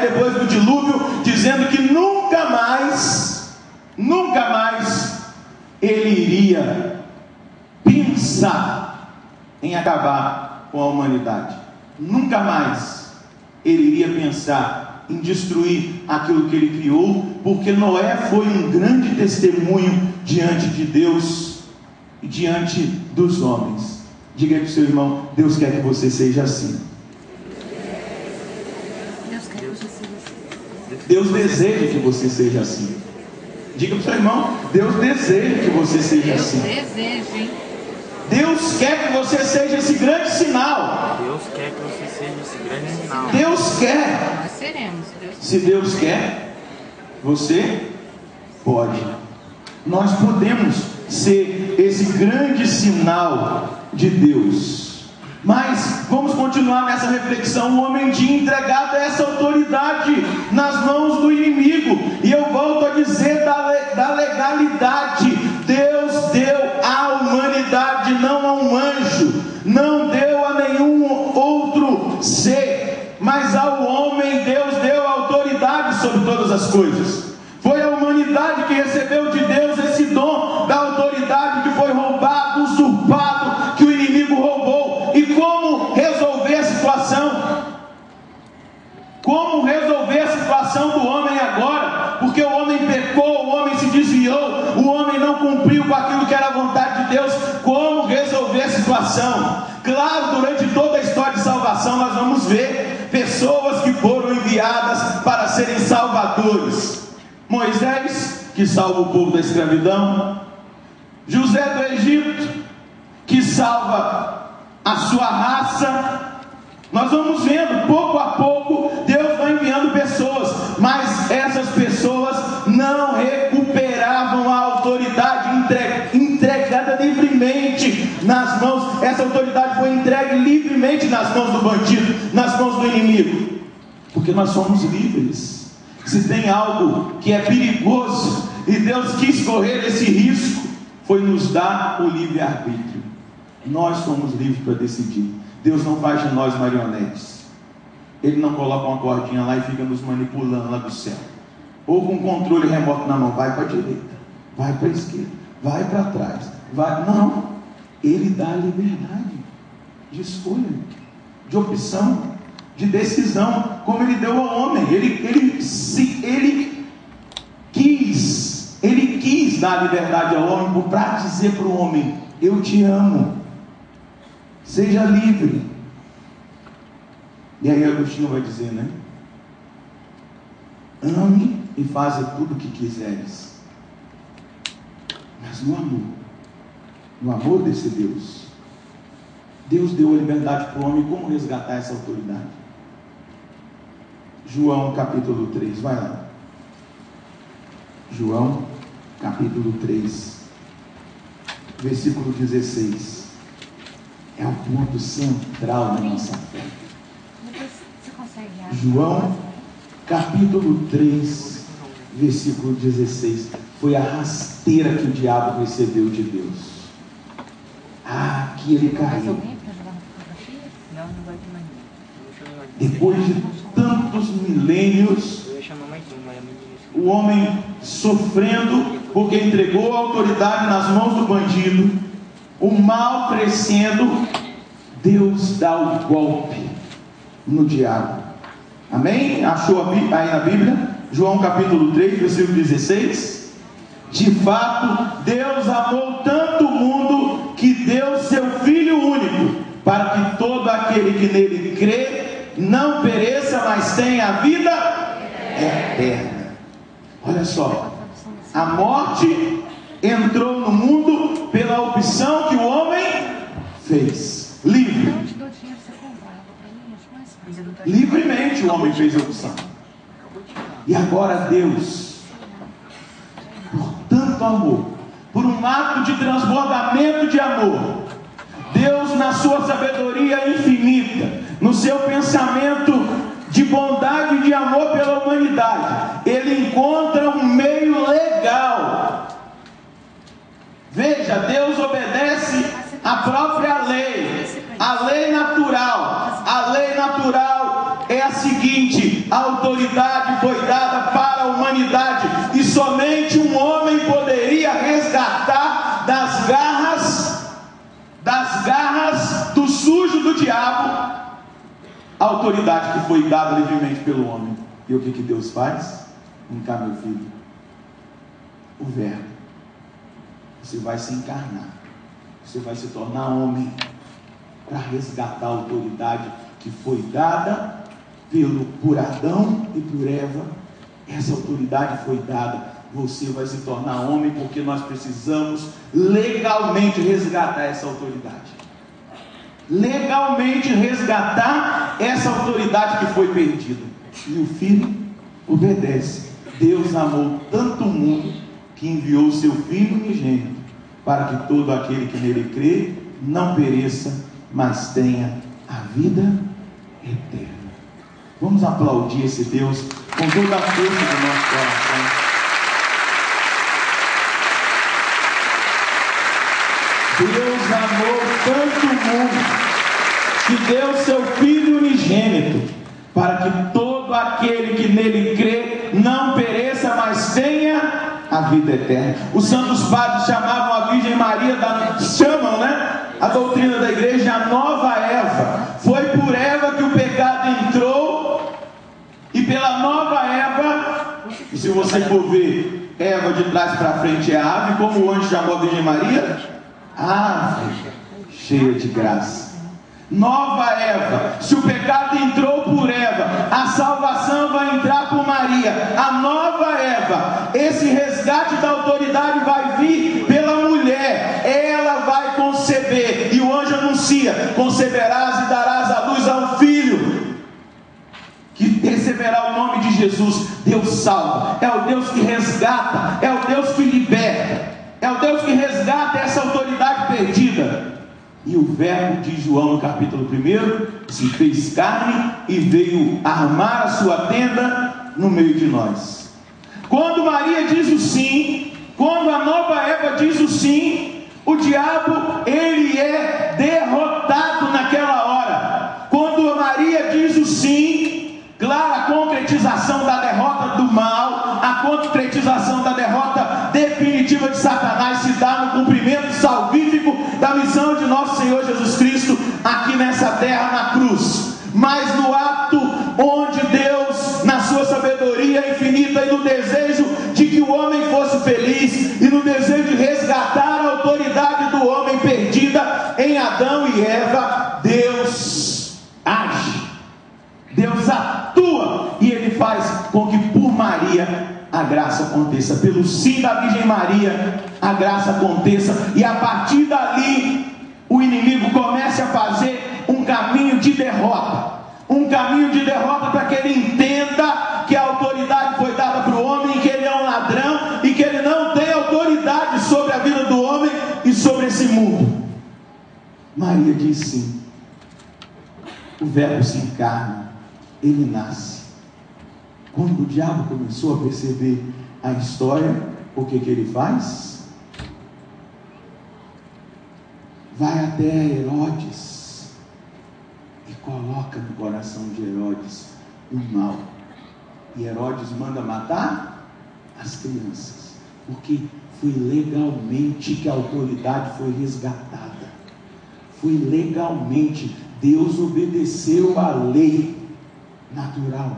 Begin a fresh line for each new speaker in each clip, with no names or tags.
depois do dilúvio, dizendo que nunca mais ele iria pensar em acabar com a humanidade. Nunca mais ele iria pensar em destruir aquilo que ele criou, porque Noé foi um grande testemunho diante de Deus e diante dos homens. Diga aí para o seu irmão: Deus quer que você seja assim. Deus deseja que você seja assim. Diga para o seu irmão: Deus deseja que você seja assim. Deus quer que você seja esse grande sinal.
Deus quer que você seja esse grande sinal.
Deus quer.
Nós seremos.
Se Deus quer, você pode. Nós podemos ser esse grande sinal de Deus. Mas vamos continuar nessa reflexão. O homem tinha entregado essa autoridade nas mãos do inimigo. E eu volto a dizer da legalidade. Deus deu à humanidade, não a um anjo, não deu a nenhum outro ser, mas ao homem Deus deu autoridade sobre todas as coisas. Foi a humanidade que recebeu de Deus esse dom da autoridade que foi roubado, usurpado, que o inimigo roubou. E como resolver a situação? Como resolver a situação do homem agora? Porque o homem pecou, o homem se desviou, o homem não cumpriu com aquilo que era a vontade de Deus. Como resolver a situação? Claro, durante toda a história de salvação nós vamos ver pessoas que foram enviadas para serem salvadores. Moisés, que salva o povo da escravidão. José do Egito, que salva a sua raça. Nós vamos vendo, pouco a pouco, Deus vai enviando pessoas, mas essas pessoas não recuperavam a autoridade entregada livremente nas mãos. Essa autoridade foi entregue livremente nas mãos do bandido, nas mãos do inimigo, porque nós somos livres. Se tem algo que é perigoso, e Deus quis correr esse risco, foi nos dar o livre-arbítrio. Nós somos livres para decidir. Deus não faz de nós marionetes. Ele não coloca uma cordinha lá e fica nos manipulando lá do céu, ou com um controle remoto na mão: vai para a direita, vai para a esquerda, vai para trás, vai. Não, Ele dá liberdade de escolha, de opção, de decisão, como Ele deu ao homem. Ele quis dar liberdade ao homem para dizer para o homem: eu te amo, seja livre. E aí Agostinho vai dizer, né? Ame e faze tudo o que quiseres. Mas no amor desse Deus, Deus deu a liberdade para o homem. Como resgatar essa autoridade? João capítulo 3, vai lá. João capítulo 3, versículo 16. É o ponto central da nossa fé. João capítulo 3, versículo 16. Foi a rasteira que o diabo recebeu de Deus. Que ele caiu. Depois de tantos milênios, o homem sofrendo porque entregou a autoridade nas mãos do bandido, o mal crescendo, Deus dá o golpe no diabo. Amém? Achou aí na Bíblia? João capítulo 3, versículo 16. De fato, Deus amou tanto o mundo que deu seu Filho único, para que todo aquele que nele crê não pereça, mas tenha a vida eterna. Olha só, a morte entrou no mundo pela opção que o homem fez. Livremente o homem fez a opção. E agora Deus, por tanto amor, por um ato de transbordamento de amor, Deus, na sua sabedoria infinita, no seu pensamento de bondade e de amor pela humanidade, Ele encontra um meio legal. Veja, Deus obedece à própria lei, a lei natural. A lei natural é a seguinte: a autoridade autoridade foi dada para a humanidade, e somente um homem poderia resgatar das garras do sujo do diabo a autoridade que foi dada livremente pelo homem. E o que Deus faz? Vem cá, meu filho, o Verbo, você vai se encarnar, você vai se tornar homem, para resgatar a autoridade que foi dada por Adão e por Eva. Essa autoridade foi dada. Você vai se tornar homem, porque nós precisamos legalmente resgatar essa autoridade. Legalmente resgatar essa autoridade que foi perdida. E o filho obedece. Deus amou tanto o mundo que enviou o seu Filho unigênito, para que todo aquele que nele crê não pereça, mas tenha a vida eterna. Vamos aplaudir esse Deus com toda a força do nosso coração. Deus amou tanto o mundo que deu seu Filho unigênito, para que todo aquele que nele crê não pereça, mas tenha a vida eterna. Os santos padres chamavam a Virgem Maria, chamam, a doutrina da igreja, a nova Eva. Foi por Eva que o pecado entrou, e pela nova Eva, e se você for ver, Eva de trás para frente é ave, como o anjo chamou a Virgem Maria, ave cheia de graça. Nova Eva. Se o pecado entrou por Eva, a salvação vai entrar por Maria, a nova Eva. Esse resgate da autoridade vai vir pela mulher. Ela vai conceber, e o anjo anuncia: conceberás e darás à luz a um filho, que receberá o nome de Jesus. Deus salva, é o Deus que resgata, é o Deus que liberta, é o Deus que resgata essa autoridade perdida. E o Verbo, diz João no capítulo 1, se fez carne e veio armar a sua tenda no meio de nós. Quando Maria diz o sim, quando a nova Eva diz o sim, o diabo, ele é derrotado naquela hora. Quando Maria diz o sim, claro, a concretização da derrota do mal, a concretização da derrota definitiva de Satanás se dá no cumprimento salvífico da missão de nosso Senhor Jesus Cristo aqui nessa terra, na cruz. Mas no ato onde Deus, na sua sabedoria infinita e no desejo de que o homem fosse feliz, e no desejo de resgatar a autoridade do homem perdida em Adão e Eva, Deus age, Deus atua, e Ele faz com que por Maria a graça aconteça, pelo sim da Virgem Maria a graça aconteça, e a partir dali o inimigo comece a fazer um caminho de derrota, para que ele entenda que a autoridade foi dada para o homem, que ele é um ladrão e que ele não tem autoridade sobre a vida do homem e sobre esse mundo. Maria diz sim, o Verbo se encarna, ele nasce. Quando o diabo começou a perceber a história, o que ele faz? Vai até Herodes e coloca no coração de Herodes o mal. E Herodes manda matar as crianças, porque foi legalmente que a autoridade foi resgatada. Foi legalmente. Deus obedeceu à lei natural.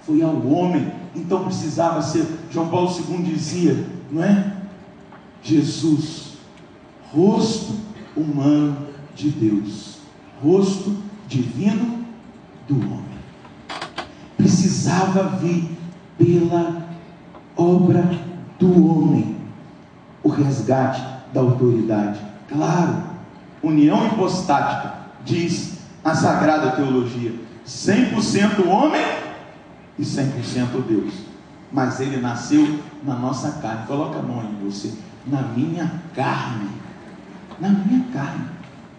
Foi ao homem, então precisava ser. João Paulo II dizia, não é? Jesus, rosto humano de Deus, rosto divino do homem. Precisava vir pela obra do homem o resgate da autoridade. Claro, união hipostática, diz a Sagrada Teologia, 100% homem e 100% Deus, mas ele nasceu na nossa carne. Coloca a mão em você, na minha carne,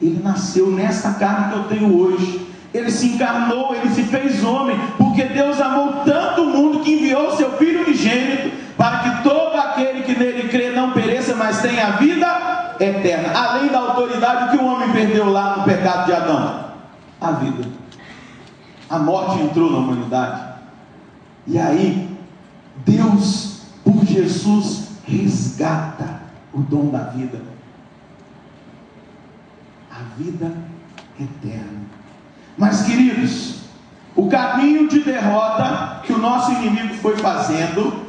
ele nasceu nessa carne que eu tenho hoje, ele se encarnou, ele se fez homem, porque Deus amou tanto o mundo que enviou seu Filho unigênito, para que todo aquele que nele crê não pereça, mas tenha a vida eterna. Além da autoridade que o homem perdeu lá no pecado de Adão, a vida, a morte entrou na humanidade. E aí, Deus, por Jesus, resgata o dom da vida. A vida eterna. Mas, queridos, o caminho de derrota que o nosso inimigo foi fazendo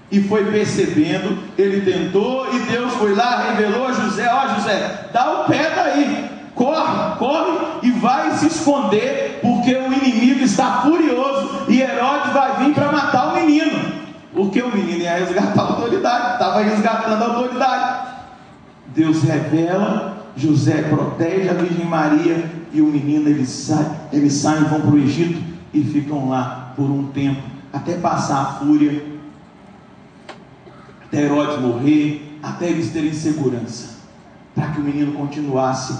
e foi percebendo, ele tentou e Deus foi lá, revelou a José: ó José, dá o pé daí, corre e vai se esconder, porque o inimigo está furioso e Herodes vai vir para matar o menino, porque o menino ia resgatar a autoridade, estava resgatando a autoridade. Deus revela, José protege a Virgem Maria e o menino, eles saem e vão para o Egito e ficam lá por um tempo, até passar a fúria, até Herodes morrer, até eles terem segurança, para que o menino continuasse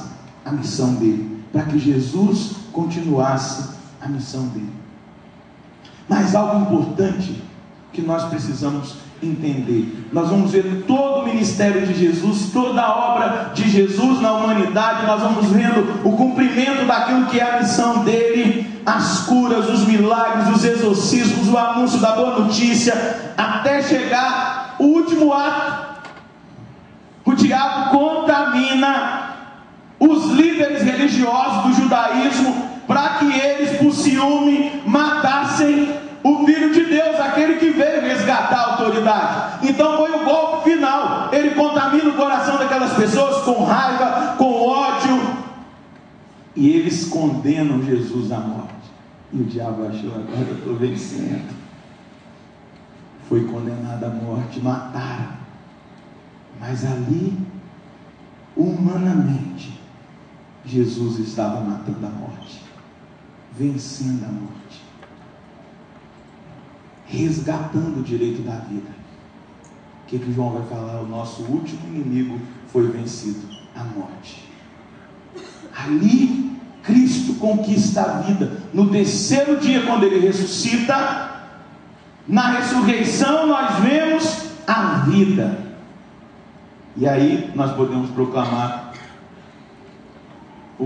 a missão dele, para que Jesus continuasse a missão dele. Mas algo importante que nós precisamos entender, nós vamos ver todo o ministério de Jesus, toda a obra de Jesus na humanidade, nós vamos vendo o cumprimento daquilo que é a missão dele, as curas, os milagres, os exorcismos, o anúncio da boa notícia, até chegar o último ato. O diabo contamina os líderes religiosos do judaísmo para que eles, por ciúme, matassem o Filho de Deus, aquele que veio resgatar a autoridade. Então foi o golpe final. Ele contamina o coração daquelas pessoas com raiva, com ódio, e eles condenam Jesus à morte. E o diabo achou: agora eu estou vencendo. Foi condenado à morte, mataram. Mas ali, humanamente, Jesus estava matando a morte, vencendo a morte, resgatando o direito da vida. O que João vai falar? O nosso último inimigo foi vencido, a morte. Ali Cristo conquista a vida. No terceiro dia, quando ele ressuscita, na ressurreição nós vemos a vida. E aí nós podemos proclamar o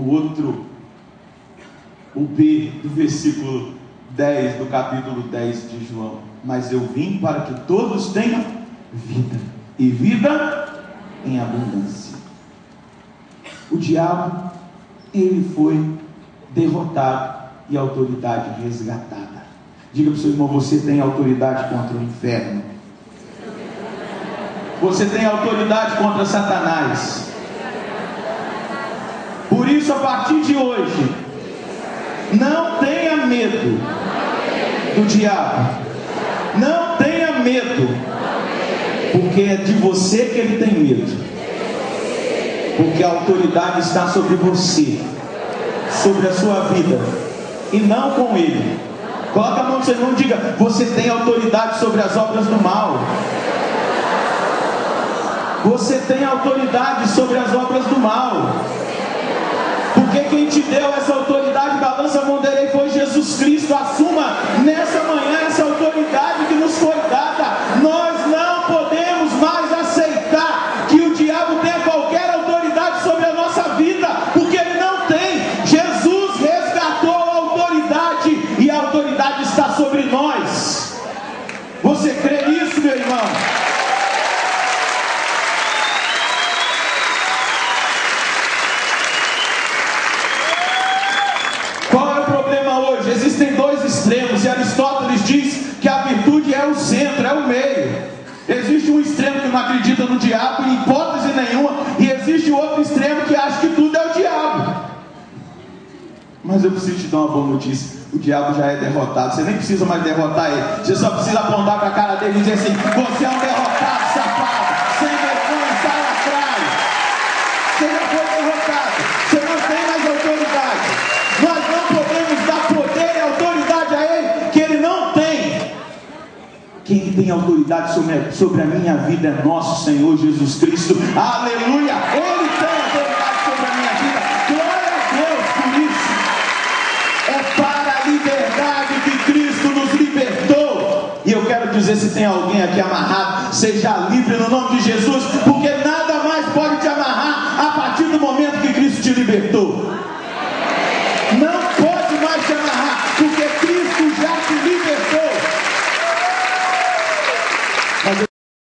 B do versículo 10 do capítulo 10 de João: mas eu vim para que todos tenham vida, e vida em abundância. O diabo, ele foi derrotado e a autoridade resgatada. Diga para o seu irmão: você tem autoridade contra o inferno, você tem autoridade contra Satanás. Por isso, a partir de hoje, não tenha medo do diabo, não tenha medo, porque é de você que ele tem medo, porque a autoridade está sobre você, sobre a sua vida, e não com ele. Coloca a mão no seu irmão e diga: você tem autoridade sobre as obras do mal. Você tem autoridade sobre as obras do mal, porque quem te deu essa autoridade, balança a mão dele, foi Jesus Cristo. Assuma nessa manhã essa autoridade que nos foi dada. Nós não podemos mais aceitar que o diabo tenha qualquer autoridade sobre a nossa vida, porque ele não tem. Jesus resgatou a autoridade e a autoridade está sobre nós. Você crê nisso, meu irmão? Existem dois extremos, e Aristóteles diz que a virtude é o centro, é o meio. Existe um extremo que não acredita no diabo em hipótese nenhuma, e existe outro extremo que acha que tudo é o diabo. Mas eu preciso te dar uma boa notícia: o diabo já é derrotado. Você nem precisa mais derrotar ele, você só precisa apontar para a cara dele e dizer assim: você é um derrotado, safado, sem vergonha, sai atrás. Você já foi derrotado, você não tem mais autoridade. Nós não podemos dar poder e autoridade a ele que ele não tem. Quem tem autoridade sobre a minha vida é nosso Senhor Jesus Cristo. Aleluia! Ele tem autoridade sobre a minha vida. Glória a Deus por isso. É para a liberdade que Cristo nos libertou. E eu quero dizer, se tem alguém aqui amarrado, seja livre no nome de Jesus, porque nada mais pode te amarrar a partir do momento que Cristo te libertou. Não pode mais te amarrar, porque Cristo já te libertou. Mas